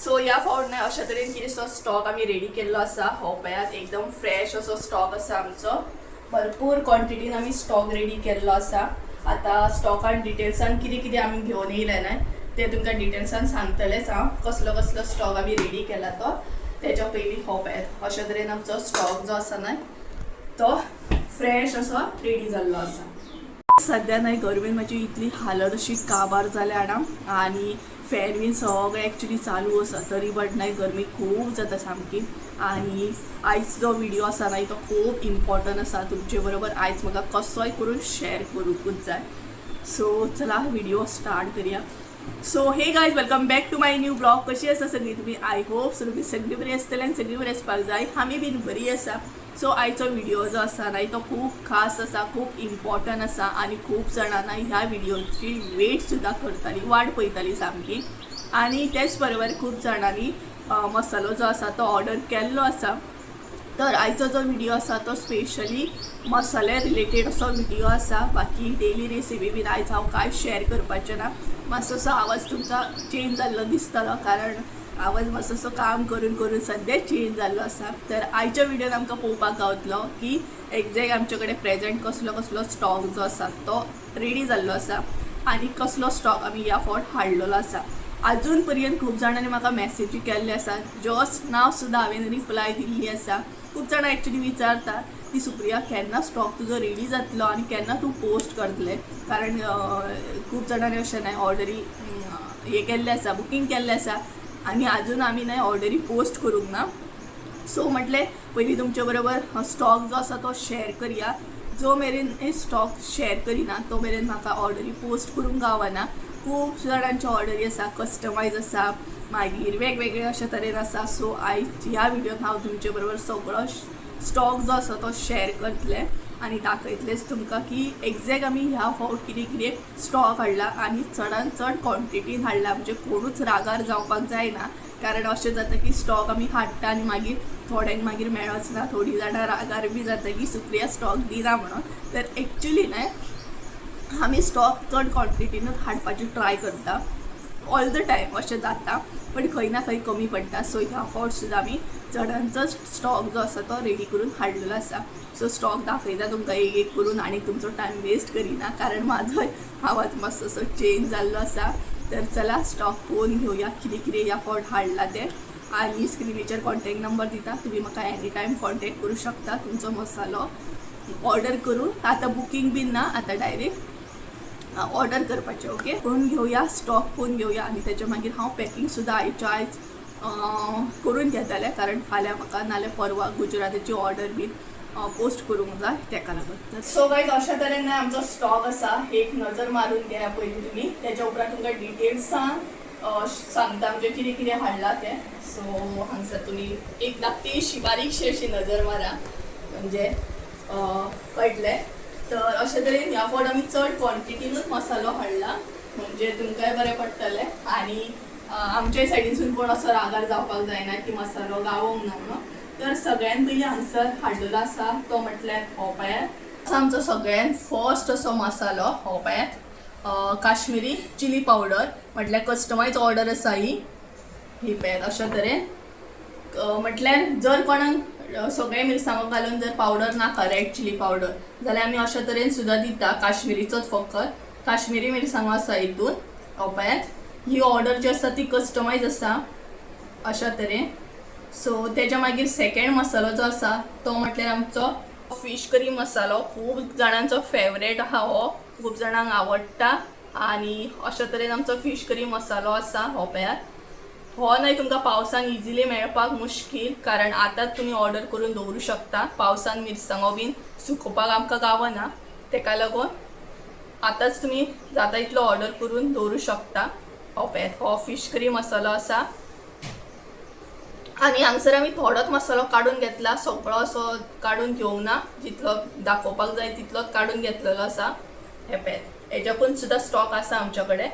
So या फावट अशा तरेन कितें स्टॉक आमी रेडी केल्लो आसा. हो पळयात एकदम फ्रेश असो स्टॉक आसा आमचो. भरपूर क्वॉन्टिटीन आमी स्टॉक रेडी केल्लो आसा. आता स्टॉकान डिटेल्सान कितें कितें आमी घेवन येयले न्हय ते तुमकां डिटेल्सान सांगतलेच हांव. कसलो कसलो स्टॉक आमी रेडी केला तो. त्याच्या पयलीं हो पळयात अशा तरेन आमचो स्टॉक जो आसा न्हय तो फ्रेश असो रेडी जाल्लो आसा. सध्या न्हय गर्मेन म्हाजी इतली हालत अशी काबार जाल्या ना आनी फॅन बीन सगळें एक्चुली चालू आसा तरी बट न्हय गर्मी खूब जाता सामकी. आनी आयज जो व्हिडिओ आसा न्हय तो खूब इम्पॉर्टंट आसा तुमचे बरोबर. आयज म्हाका कसोय करून शेअर करूंकूच जाय. सो चला व्हिडिओ स्टार्ट करूया. So hey guys welcome back to my new blog. कशी आसा सगळी तुमी? आय होप तुमी सगळी बरी आसतली आनी सगळी बरी आसपाक जाय. आमी बीन बरी आसा. सो आयचो व्हिडिओ जो आसा न्हय तो खूब खास आसा, खूब इम्पॉर्टंट आसा आनी खूब जाणांना ह्या व्हिडिओची वेट सुद्दां करताली, वाट पळयताली सामकी. आनी तेच बरोबर खूब जाणांनी मसालो जो आसा तो ऑर्डर केल्लो आसा. तर आयचो जो व्हिडिओ आसा तो स्पेशली मसाले रिलेटेड असो व्हिडिओ आसा. बाकी डेली रेसिपी बीन आयज हांव कांय शेअर करपाचें ना. मातसोसो आवाज तुमचा चेंज जाल्लो दिसतलो कारण आवाज मातसोसो काम करून करून सद्या चेंज जाल्लो आसा. तर आयच्या व्हिडिओन आमकां पळोवपाक गावतलो की एक्झॅक्ट आमचे कडेन प्रेझेंट कसलो कसलो स्टॉक जो आसा तो रेडी जाल्लो आसा आनी कसलो स्टॉक आमी ह्या फावट हाडलेलो आसा. अजून पर्यंत खूब जाणांनी म्हाका मॅसेजी केल्ले आसा. जस्ट नाव सुद्दां हांवें रिप्लाय दिल्ली आसा. खूब जाणां एक्चुली विचारता की सुप्रिया केन्ना स्टॉक तुजो रेडी जातलो आनी केन्ना तूं पोस्ट करतलें. कारण खूब जाणांनी अशें न्हय ऑर्डरी हे केल्ले आसा, बुकींग केल्लें आसा आनी आजून आमी न्हय ऑर्डरी पोस्ट करूंक ना. सो म्हटलें पयलीं तुमचे बरोबर स्टॉक जो आसा तो शेअर करया. जो मेरेन स्टॉक शेअर करिना तो मेरेन म्हाका ऑर्डरी पोस्ट करूंक गावना. खूब जाणांच्यो ऑर्डरी आसा, कस्टमायज आसा, मागीर वेगवेगळे अशे तरेन आसा. सो आयज ह्या व्हिडिओन हांव तुमचे बरोबर सगळो स्टॉक जो आसा तो शेअर करतलें आनी दाखयतलेंच तुमकां की एक्झॅक्ट आमी ह्या फावट कितें कितें स्टॉक हाडला आनी चडान चड क्वॉन्टिटीन हाडला. म्हणजे कोणूच रागार जावपाक जायना कारण अशें जाता की स्टॉक आमी हाडटा आनी मागीर थोड्यांक मागीर मेळच ना. थोडीं जाणां रागार बी जाता की सुप्रिया स्टॉक दिना म्हणून. तर एक्चुली न्हय आमी स्टॉक चड क्वॉन्टिटीनूच हाडपाची ट्राय करता. ऑल द टायम अशें जाता पण खंय ना खंय कमी पडटा. सो ह्या फावट सुद्दां आमी चडान चड स्टॉक जो आसा तो रेडी करून हाडलेलो आसा. सो स्टॉक दाखयता तुमकां एक एक करून आनी तुमचो टायम वेस्ट करिना कारण म्हाजोय आवाज मातसोसो चेंज जाल्लो आसा. तर चला स्टॉक पळोवन घेवया कितें कितें ह्या फावट हाडला तें. आनी स्क्रिनीचेर कॉन्टॅक्ट नंबर दिता, तुमी म्हाका एनी टायम कॉन्टॅक्ट करूं शकता तुमचो मसालो ऑर्डर करून. आतां बुकींग बीन ना, आतां डायरेक्ट ऑर्डर करपाचें. ओके, पळोवन घेवया स्टॉक पळोवन घेवया आनी तेच्या मागीर हांव पॅकींग सुद्दां आयच्या आयज करून घेतलें कारण फाल्यां म्हाका नाल्यार परवा गुजराताची ऑर्डर बीन पोस्ट करूंक जाय तेका लागून. सो गायज अशा तरेन आमचो स्टॉक आसा. एक नजर मारून घेया पयलीं तुमी. तेच्या उपरांत तुमकां डिटेल्सान सांगता म्हणजे कितें कितें हाडलां तें. सो हांगसर तुमी एक धाकटीशी बारीकशी अशी नजर मारा म्हणजे कळटलें. तर अशे तरेन ह्या फावट आमी चड क्वॉन्टिटीनूच मसालो हाडला म्हणजे तुमकांय बरें पडटलें आनी आमचे सायडीनसून कोण असो रागार जावपाक जायना की मसालो गावोंक ना म्हणून. तर सगळ्यान पयलीं हांगसर हाडलेलो आसा तो म्हटल्यार हो पळयात आमचो सगळ्यान फर्स्ट असो मसालो. हो पळयात काश्मीरी चिली पावडर म्हटल्यार कस्टमायज ऑर्डर आसा ही पळयात. अशा तरेन म्हटल्यार जर कोणाक सगळे मिरसांगो घालून जर पावडर नाका रेड चिली पावडर जाल्यार आमी अशा तरेन सुद्दां दिता. काश्मीरीचोच फकत काश्मीरी मिरसांगो आसा हितून. हो पळयात ही ऑर्डर जी आसा ती कस्टमायज आसा अशा तरेन. सो तेच्या मागीर सेकंड मसालो जो आसा तो म्हटल्यार आमचो फिश करी मसालो. खूब जाणांचो फेवरेट आहा हो, खूब जाणांक आवडटा आनी अशा तरेन आमचो फिश करी मसालो आसा. हो पळयात हो न्हय तुमकां पावसान इजिली मेळपाक मुश्कील कारण आतांच तुमी ऑर्डर करून दवरूं शकता. पावसान मिरसांगो बीन सुकोवपाक आमकां गावना तेका लागून आतांच तुमी जाता इतलो ऑर्डर करून दवरूं शकता. हो पळयात हो फिश करी मसालो आसा आनी हांगसर आमी थोडोच मसालो काडून घेतला. सगळो असो काडून घेवंक ना, जितलो दाखोवपाक जाय तितलोच काडून घेतलेलो आसा. हे पळयात हेच्याकून सुद्दां स्टॉक आसा आमच्या कडेन.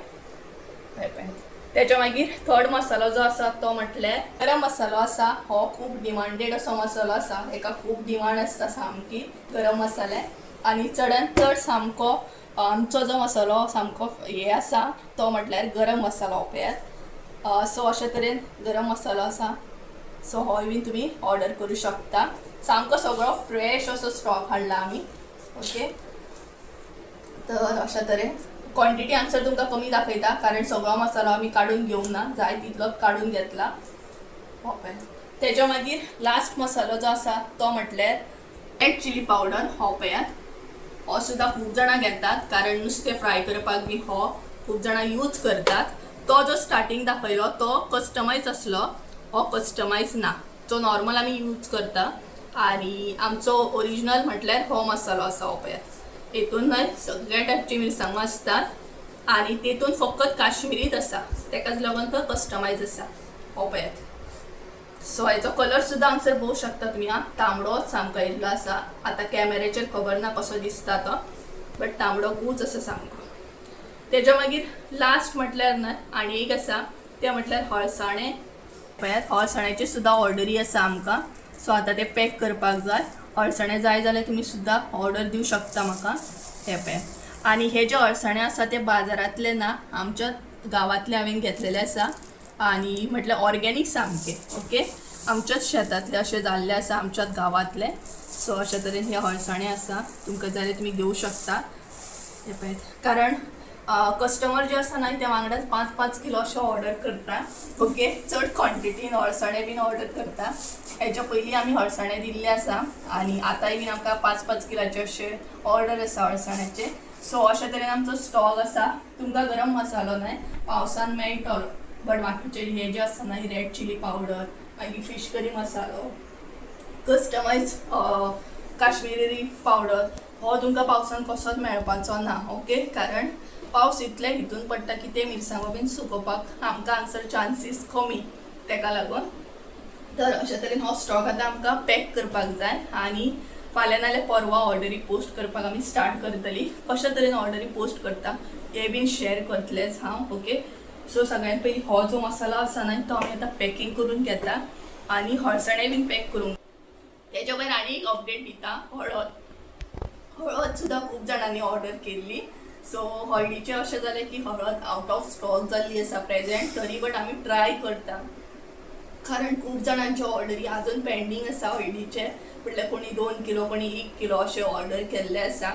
हे पळयात तेच्या मागीर थर्ड मसालो जो आसा तो म्हटल्यार गरम मसालो आसा. हो खूब डिमांडेड असो मसालो आसा. हेका खूब डिमांड आसता सामकी गरम मसाल्याक आनी चडान चड सामको आमचो जो मसालो सामको हे आसा तो म्हटल्यार गरम मसालो. पळयात सो अशा तरेन गरम मसालो आसा. सो होय बीन तुम्ही ऑर्डर करू शकता. सामको सगळो फ्रेश असो स्टॉक हाडला आमी. ओके, तर अशा तरेन क्वॉन्टिटी हांगसर तुमकां कमी दाखयता कारण सगळो मसालो आमी काडून घेवंक ना, जाय तितलोच काडून घेतला. ओके, तेच्या मागीर लास्ट मसालो जो आसा तो म्हटल्यार रेड चिली पावडर. हो पळयात, हो सुद्दां खूब जाणां घेतात कारण नुस्तें फ्राय करपाक बी हो खूब जाणां यूज करतात. तो जो स्टार्टिंग दाखयलो तो कस्टमायज आसलो, हो कस्टमायज ना, जो नॉर्मल आमी यूज करता. आणि आमचो ओरिजिनल म्हटल्यार हो मसालो आसा. हो पळयात, हेतून न्हय सगळ्या टायपची मिरसांगो आसतात आणि तेतून फकत काश्मीरीच आसा, तेकाच लागून तो कस्टमायज आसा. हो पळयात. सो हेचो कलर सुद्दां हांगसर पळोवंक शकता तुमी. हा तांबडोच सामको येयल्लो आसा. आता कॅमेऱ्याचेर खबर ना कसो दिसता तो, बट तांबडो गूच आसा सामको. तेच्या मागीर लास्ट म्हटल्यार न्हय आनी एक आसा ते म्हटल्यार हळसाणे. पळयात, हळसाण्याची सुद्दां ऑर्डरी आसा आमकां. सो आता ते पॅक करपाक जाय. हळसाणे जाय जाल्यार तुमी सुद्दां ऑर्डर दिवं शकता म्हाका. हे पळयात, आणि हे जे हळसाणे आसा ते बाजारांतले ना, आमच्या गांवांतले हांवें घेतलेले आसा आणि म्हटल्यार ऑर्गेनीक सामके. ओके, आमच्याच शेतांतले अशें जाल्ले आसा, आमच्याच गांवांतले. सो अशा तरेन हे हळसाणे आसा, तुमकां जाल्यार तुमी घेवं शकता. हे पळयात, कारण कस्टमर जे आसा ना ते वांगडाच 5-5 किलो अशें ऑर्डर करता. ओके, चड क्वॉन्टिटीन हळसाणे बीन ऑर्डर करता. हेच्या पयलीं आमी हळसाणे दिल्ले आसा आणि आतांय बीन आमकां 5-5 किलाचे अशे ऑर्डर आसा हळसाण्याचे. सो अशा तरेन आमचो स्टॉक आसा. तुमकां गरम मसालो न्हय पावसान मेळटलो, बट बाकीचे हे जे आसा ना रेड चिली पावडर, मागीर फीश करी मसालो, कस्टमायज काश्मीरी पावडर, हो तुमकां पावसान कसोच मेळपाचो ना. ओके, कारण पावस इतले हितून पडटा की ते मिरसांगो बीन सुकोवपाक आमकां हांगसर चान्सीस कमी, तेका लागून. तर अशा तरेन हो स्टॉक आतां आमकां पॅक करपाक जाय आणि फाल्यां नाल्यार परवा ऑर्डरी पोस्ट करपाक आमी स्टार्ट करतली. कशा तरेन ऑर्डरी पोस्ट करता हे बीन शेअर करतलेच हांव. ओके, सो सगळ्यात पयलीं हो जो मसालो आसा ना तो आमी आतां पॅकिंग करून घेता आणि हळसाणे बीन पॅक करून. तेच्या भायर आनी एक अपडेट दिता, हळद सुद्दां खूब जाणांनी ऑर्डर केल्ली. सो हळदीचें अशें जालें की हळद आउट ऑफ स्टॉक जाल्ली आसा प्रेझेंट, तरी बट आमी ट्राय करता कारण खूब जाणांची ऑर्डरी आजून पेंडींग आसा हळदीचे. म्हटल्यार कोणी 2 किलो कोणी 1 किलो अशें ऑर्डर केल्ले आसा.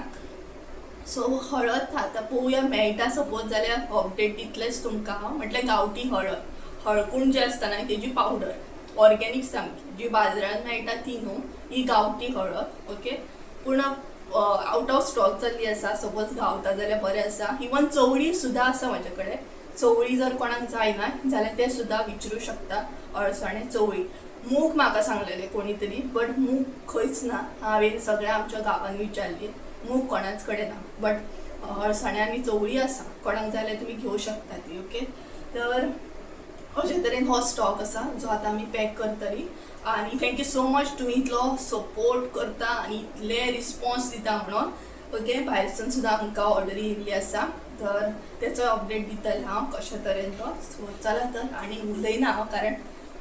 सो हळद आतां पळोवया मेळटा सपोज जाल्यार अपडेट दितलेच तुमकां हांव. म्हटल्यार गांवठी हळद, हळकूण जे आसता ना तेजी पावडर ऑर्गेनीक सामकी जी बाजारांत मेळटा ती न्हू, ही गांवठी हळद. ओके, पूण आउट ऑफ स्टॉक जाल्ली आसा. सपोज गावता जाल्यार बरें आसा. इवन चवळी सुद्दां आसा म्हाजे कडेन. चवळी जर कोणाक जायना जाल्यार ते सुद्दां विचारूं शकता. अळसाणे, चवळी, मूग म्हाका सांगलेले कोणी तरी, बट मूग खंयच ना. हांवें सगळ्या आमच्या गांवांत विचारली, मूग कोणाच कडेन ना, बट अळसाणे आनी चवळी आसा. कोणाक जाय जाल्यार तुमी घेवं शकता ती. ओके, तर अशे तरेन हो स्टॉक आसा जो आतां आमी पॅक करतली. आणि थँक्यू सो मच तुम्ही इतलो सपोर्ट करता आणि इतले रिस्पॉन्स दिता म्हणून. ओके, भायरसून सुद्दां आमकां ऑर्डरी येयल्ली आसा, तर तेचो अपडेट दितलें हांव कशा तरेन तो. सो चला तर आनी उलयना हांव कारण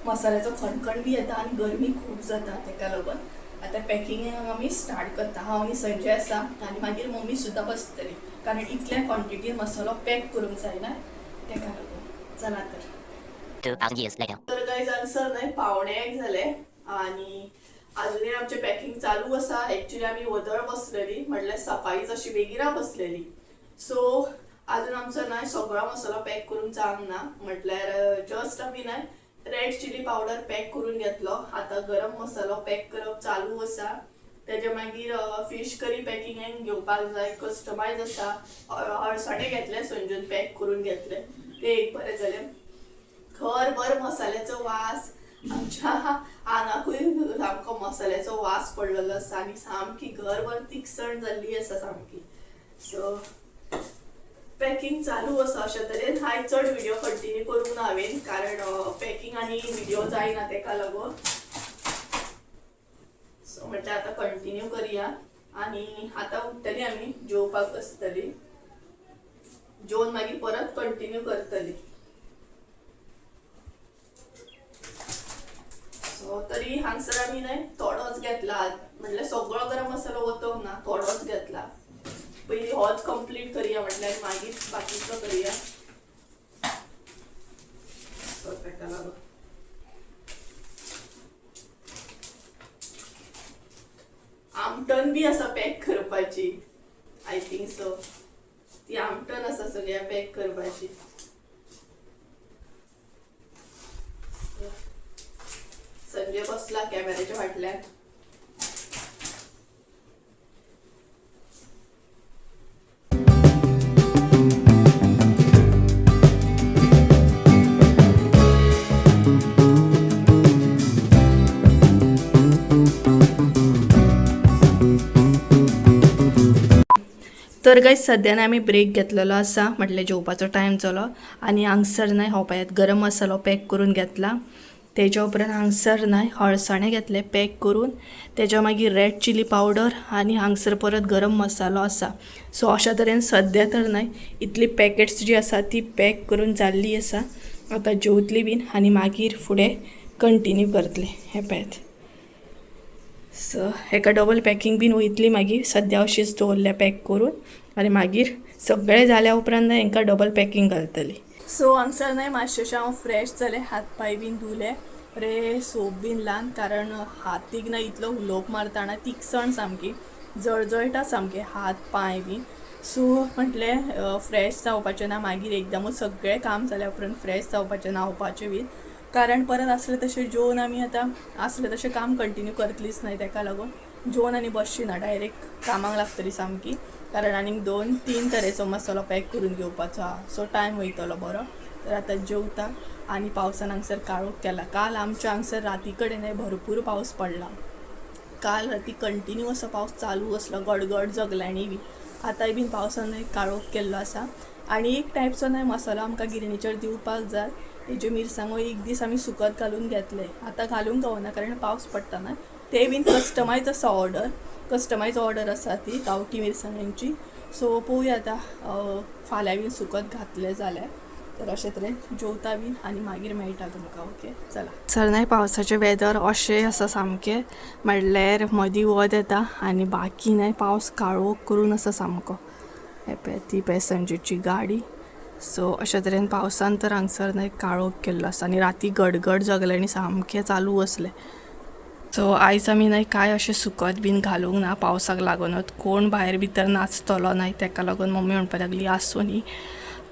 मसाल्याचो खणखण बी येता आनी गरमी खूब जाता, तेका लागून आतां पॅकिंग आमी स्टार्ट करता. हांव आनी संजय आसा आनी मागीर मम्मी सुद्दां बसतली कारण इतल्या क्वॉन्टिटीन मसालो पॅक करूंक जायना, तेका लागून. चला तर. 2,000 years later. तर काही जाणसर नाही 1:45 झाले आणि अजूनही आमचे पॅकिंग चालू आसा. ऍक्च्युली आम्ही वदळ बसलेली, म्हटल्यार सकाळीच अशी बेगिना बसलेली. सो अजून आमचो नाही सगळो मसालो पॅक करून जावंक ना. म्हटल्यार जस्ट आमी नाही रेड चिली पावडर पॅक करून घेतलो. आता गरम मसालो पॅक करप चालू आसा. तेच्या मागीर फीश करी पॅकिंग घेवपाक जाय, कस्टमायज आसा. हळसाणे घेतले, संजून पॅक करून घेतले, ते एक बरें जालें. घरभर मसाल्याचो वास, आमच्या आंगाकूय सामको मसाल्याचो वास पडलेलो आसा आनी सामकी घरभर तिखसण जाल्ली आसा सामकी. सो पॅकिंग चालू आसा अशा तरेन. हाय चड व्हिडिओ कंटिन्यू करूंक ना हांवें कारण पॅकिंग आनी व्हिडिओ जायना तेका लागून. सो म्हटल्यार आतां कंटिन्यू करुया आनी आतां उठतली आमी जेवपाक बसतली. जेवन मागीर परत कंटिन्यू करतली. तरी हांगसर आमी न्हय थोडोच घेतला, म्हटल्यार सगळो गरम मसालो वतोंक ना, थोडोच घेतला. पयलीं होच कंप्लीट करुया म्हटल्यार मागीर बाकीचो करुया. तेका लागून आमटण बी असा पॅक करपाची. आय थिंक सो ती आमटण असा सगळ्या पॅक करपाची. संजय बसला कॅमेऱ्याच्या फाटल्यान. तर गाइस सध्याने आम्ही ब्रेक घेतलेलो असा. म्हटले जेवपाचो टाइम जालो आणि हांगसर नाही होपायात गरम मसालो पॅक करून घेतला. तेच्या उपरांत हांगसर नाही हळसाणे घेतले पॅक करून. तेच्या मागीर रेड चिली पावडर आणि हांगसर परत गरम मसालो असा. सो अशा तरेन सध्या तर नाही इतली पॅकेट्स जी आसा ती पॅक करून जाल्ली आसा. आता जेवतली बीन आणि मागीर फुडें कंटिन्यू करतले. हे पळयात. सो हेका डबल पॅकिंग बीन वयतली मागीर. सद्या अशीच दवरल्या पॅक करून आणि मागीर सगळें जाल्या उपरांत हांकां डबल पॅकिंग घालतली. सो हांगसर नाही मातशेंशें हांव फ्रेश जालें. हात पाय बीन धुले. रे सोप बीन लावन कारण हातीक ना इतलो उलोवप मारतना तिखसण सामकी जळजळटा सामके हात पाय बीन. सो म्हटलें फ्रेश जावपाचें ना मागीर एकदमूच सगळें काम जाल्या उपरांत फ्रेश जावपाचें न्हावपाचें बीन. कारण परत असले तशें जेवन आमी आतां असले तशें काम कंटिन्यू करतलीच नाही. तेका लागून जेवन आनी बसची ना डायरेक्ट कामाक लागतली सामकी. कारण आनीक 2-3 तरेचो मसालो पॅक करून घेवपाचो आहा. सो टायम वयतलो बरो. तर आतां जेवता आनी पावसान हांगसर काळोख केला. काल आमच्या हांगसर राती कडेन भरपूर पावस पडला. काल राती कंटिन्यू असो पावस चालू असलो गडगड जगल्यांनी बी. आतांय बीन पावसान काळोख केल्लो आसा. आनी एक टायपचो मसालो आमकां गिरणीचेर दिवपाक जाय. तेज्यो मिरसांगो एक दीस आमी सुकत घालून घेतले. आतां घालूंक गावना कारण पावस पडटा ना. ते बीन कस्टमायज आसा ऑर्डर. कस्टमायज ऑर्डर आसा ती गांवठी मिरसांगांची. सो पळोवया आतां फाल्यां बीन सुकत घातले जाल्यार. तर अशे तरेन जेवता बीन आनी मागीर मेळटा तुमकां. ओके चला. सर नाही पावसाचें वेदर अशें आसा सामकें. म्हणल्यार मदीं वत येता आनी बाकी नाही पावस काळोख करून आसा सामको. हे पळय ती पॅसेंजरची गाडी. सो अशा तरेन पावसान तर हांगसर नाही काळोख केल्लो आसा आनी राती गडगड जगल्यांनी सामकें चालू असलें. सो आयज आमी नाही काय अशें सुकत बीन घालूंक ना पावसाक लागूनच. कोण भायर भितर नाचतलो नाही तेका लागून मम्मी म्हणपाक लागली आसूं न्ही.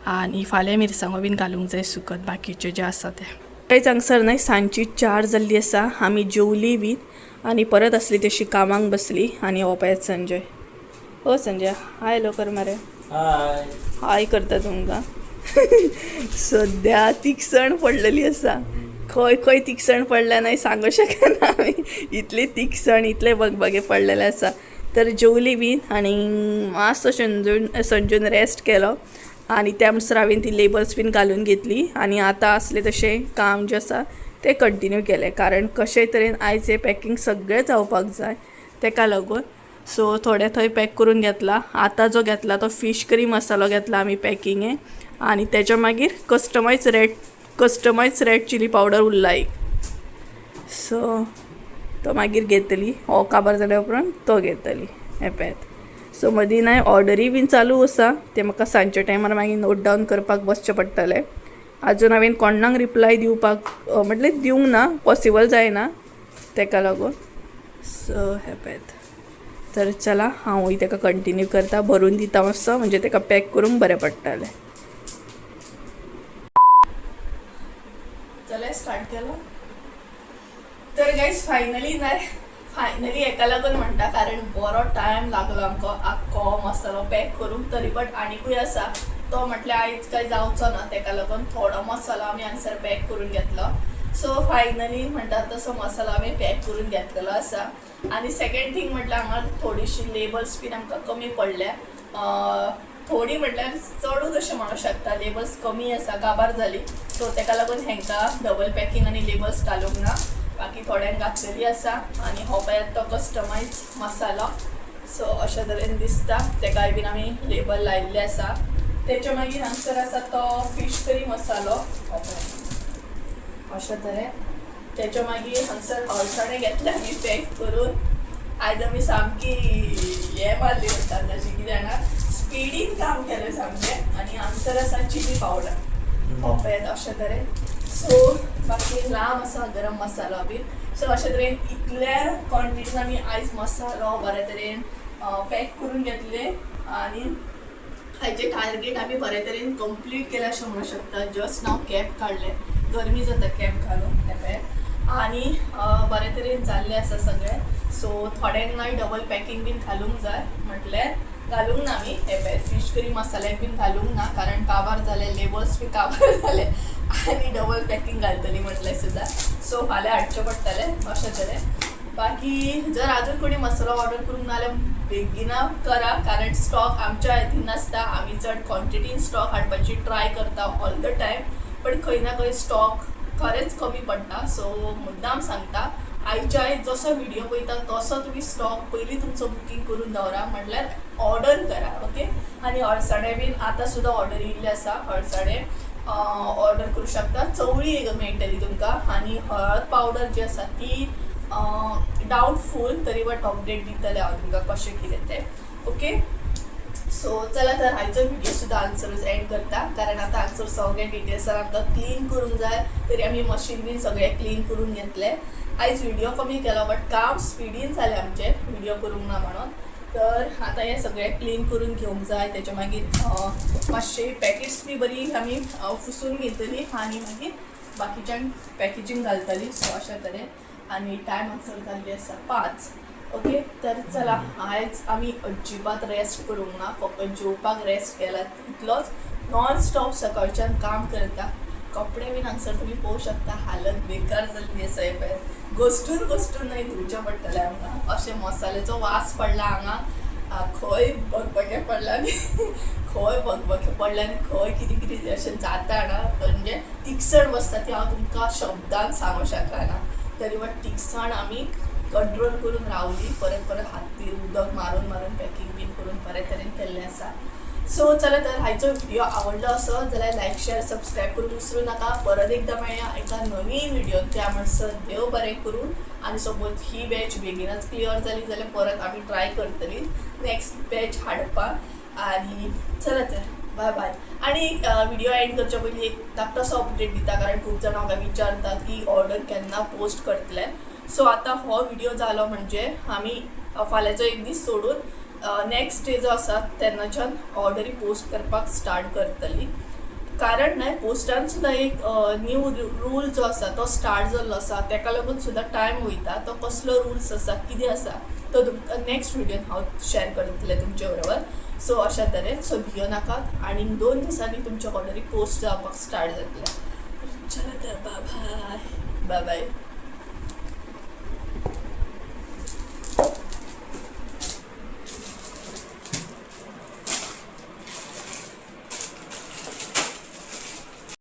आनी फाल्यां मिरसांगो बीन घालूंक जाय सुकत बाकीचे जे आसा ते. कांयच हांगसर नाही सांजची 4 जाल्ली आसा. आमी जेवली बीन आनी परत असली तशी कामाक बसली. आनी हो पळयात संजय. हो संजय हाय हॅलो कर मरे. हाय हाय करता तुमकां. सद्या तिखसण पडलेली आसा. खंय खंय तिखसण पडल्या नाही सांगू शकना आमी. इतली तिखसण इतले बगबगे पडलेले आसा. तर जेवली बीन आनी मातसो संजून रेस्ट केलो आनी त्या मुसर हांवें ती लेबल्स बीन घालून घेतली आनी आतां असले तशें काम जें आसा तें कंटिन्यू केलें. कारण कशेय तरेन आयज हें पॅकिंग सगळें जावपाक जाय तेका लागून. सो थोडे थंय पॅक करून घेतला. आतां जो घेतला तो फीश करी मसालो घेतला आमी पॅकिंगे. आनी तेच्या मागीर कस्टमायज रेड चिली पावडर उरला एक. सो तो मागीर घेतली. हो काबार जाल्या उपरांत तो घेतली. हे पळयात. सो मदीं नाही ऑर्डरी बीन चालू आसा. ते म्हाका सांजच्या टायमार मागीर नोट डावन करपाक बसचें पडटलें. आजून हांवें कोणाक रिप्लाय दिवपाक म्हटल्यार दिवंक ना पॉसिबल जायना तेका लागून. सो हे पळयात. तर चला हांवूय तेका कंटिन्यू करता. भरून दिता मातसो म्हणजे तेका पॅक करूंक बरें पडटलें. चला स्टार्ट केलो. तर गायज फायनली हेका लागून म्हणटा कारण बरो टायम लागलो आमकां आख्खो मसालो पॅक करूंक. तरी बट आनीकूय आसा तो म्हटल्यार आयज काय जावचो ना तेका लागून थोडो मसालो आमी हांगसर पॅक करून घेतलो. सो फायनली म्हणटा तसो मसालो आमी पॅक करून घेतलेलो आसा. आनी सेकंड थिंग म्हटल्यार हांगा थोडीशी लेबल्स बीन आमकां कमी पडल्या. थोडी म्हटल्यार चडूच अशें म्हणूं शकता. लेबल्स कमी आसा काबार जाली. सो तेका लागून हांकां डबल पॅकिंग आनी लेबल्स घालूंक ना. बाकी थोड्यांक घातलेली आसा. आनी हो पळयात तो कस्टमायज मसालो. सो अशा तरेन दिसता. तेकाय बीन आमी लेबल लायिल्ले आसा. तेच्या मागीर हांगसर आसा तो फीश करी मसालो. अशा तरेन. तेच्या मागीर हांगसर हळसाणे घेतले आमी पॅक करून. आयज आमी सामकी हे मारली म्हणटा जशी कितें जाणा स्पिडीन काम केलें सामकें. आनी हांगसर आसा चिली पावडर. पळयात अशे तरेन. सो बाकी लांब आसा गरम मसालो बी. सो अशे तरेन इतल्या क्वॉन्टिटीन आमी आयज मसालो बरे तरेन पॅक करून घेतले आनी हाचे टार्गेट आमी बरे तरेन कंप्लीट केले अशें म्हणूंक शकता. जस्ट नाव कॅप काडले, गरमी जाता कॅप घालून हे आनी बरे तरेन जाल्ले आसा सगळे. सो थोड्यांक डबल पॅकींग बीन घालूंक जाय म्हटल्यार घालूंक ना आमी हे फीश करी मसाल्याक बीन घालूंक ना, कारण काबार जाले, लेबल्स बी काबार जाले आनी डबल पॅकींग घालतली म्हटल्यार सुद्दां. सो फाल्यां हाडचें पडटलें अशें तरेन. बाकी जर अजून कोणी मसालो ऑर्डर करूंक ना जाल्यार बेगिना करा, कारण स्टॉक आमच्या हातीन नासता. आमी चड क्वॉन्टिटीन स्टॉक हाडपाची ट्राय करता ऑल द टायम, पण खंय ना खंय स्टॉक खरेंच कमी पडटा. सो मुद्दाम सांगता, आयच्या आयज जसो व्हिडिओ पळयता तसो तुमी स्टॉक पयलीं तुमचो बुकींग करून दवरा, म्हटल्यार ऑर्डर करा. ओके. आनी हळसाणे बीन आतां सुद्दां ऑर्डर येयल्ले आसा. हळसाणे ऑर्डर करूं शकता. चवळी एक मेळटली तुमकां. आनी हळद पावडर जी आसा ती डाउटफूल, तरी बट अपडेट दितले हांव तुमकां कशें कितें तें. ओके. सो चला तर आयचो व्हिडिओ सुद्दां आन्सर्स एंड करता, कारण आतां आन्सर सगळे डिटेल्सान आमकां क्लीन करूंक जाय. तरी आमी मशीन बीन सगळें क्लीन करून घेतले. आयज व्हिडिओ कमी केलो, बट काम स्पिडीन जालें आमचें व्हिडिओ करूंक ना म्हणून. तर आतां हें सगळें क्लीन करून घेवंक जाय. तेच्या मागीर मातशे पॅकेट्स बी बरी आमी पुसून घेतली आनी मागीर बाकीच्यांक पॅकेजींग घालतली. सो अशे तरेन. आनी टायम आन्सर जाल्ली आसा 5. ओके. तर चला, आयज आमी अजिबात रेस्ट करूंक ना, फक्त जेवपाक रेस्ट केला. इतलोच नॉन स्टॉप सकाळच्यान काम करता. कपडे बीन हांगसर तुमी पळोवंक शकता, हालत बेकार जाल्ली आसा. हे पळय, घोष्टून नाही धुवचें पडटलें हांगा. अशें मसाल्याचो वास पडला हांगा. खंय बगबगे पडला आनी खंय बगबगे पडला आनी खंय कितें कितें अशें जाता ना, म्हणजे तिखसण बसता ती हांव तुमकां शब्दान सांगूंक शकना. तरी बट तिखसण आमी कंट्रोल करून रावली. परत हातीर उदक मारून पॅकींग बीन करून बरे तरेन केल्लें आसा. सो चला तर आयचो व्हिडिओ आवडलो असो जाल्यार लायक शेअर सबस्क्रायब करून विसरू नाका. परत एकदा मेळया एका नवीन व्हिडिओन. त्या म्हणसर देव बरें करून. आनी सपोज ही बॅच बेगीनच क्लियर जाली जाल्यार परत आमी ट्राय करतली नेक्स्ट बॅच हाडपाक. आनी चला तर बाय बाय. आनी व्हिडिओ एंड करच्या पयलीं एक धाकटोसो अपडेट दिता, कारण खूब जाण म्हाका विचारतात की ऑर्डर केन्ना पोस्ट करतले. सो आतां हो व्हिडिओ जालो म्हणजे आमी फाल्यांचो एक दीस सोडून नेक्स्ट डे जो आसा तेन्नाच्यान ऑर्डरी पोस्ट करपाक स्टार्ट करतली. कारण न्हय, पोस्टान सुद्दां एक न्यू रूल जो आसा तो स्टार्ट जाल्लो आसा. ताका लागून सुद्दां टायम वयता. तो कसलो रुल्स आसा, कितें आसा, तो तुमकां नेक्स्ट व्हिडिओन हांव शेअर करतलें तुमचे बरोबर. सो अशा तरेन. सो भियो नाकात. आनी 2 दिसांनी तुमच्या ऑर्डरी पोस्ट जावपाक स्टार्ट जातले. चला तर बाय बाय.